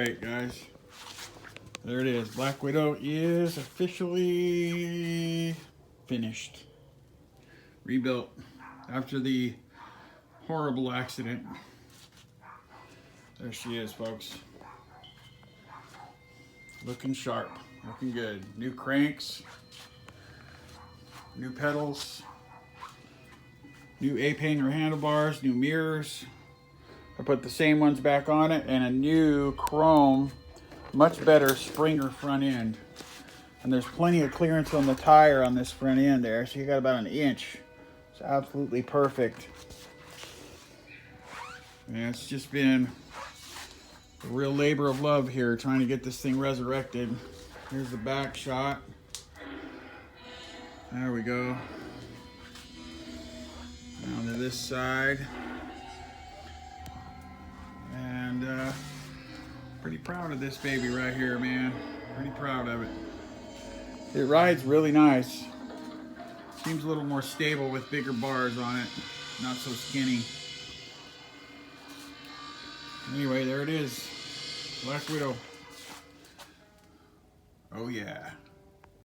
right, guys. There it is. Black Widow is officially finished. Rebuilt after the horrible accident. There she is, folks. Looking sharp. Looking good. New cranks. New pedals. New A-hanger handlebars. New mirrors. I put the same ones back on it and a new chrome, much better Springer front end. And there's plenty of clearance on the tire on this front end there, so you got about an inch. It's absolutely perfect. And it's just been a real labor of love here trying to get this thing resurrected. Here's the back shot. There we go. Down to this side. And pretty proud of this baby right here, man. Pretty proud of it. It rides really nice. Seems a little more stable with bigger bars on it. Not so skinny. Anyway, there it is. Black Widow. Oh yeah.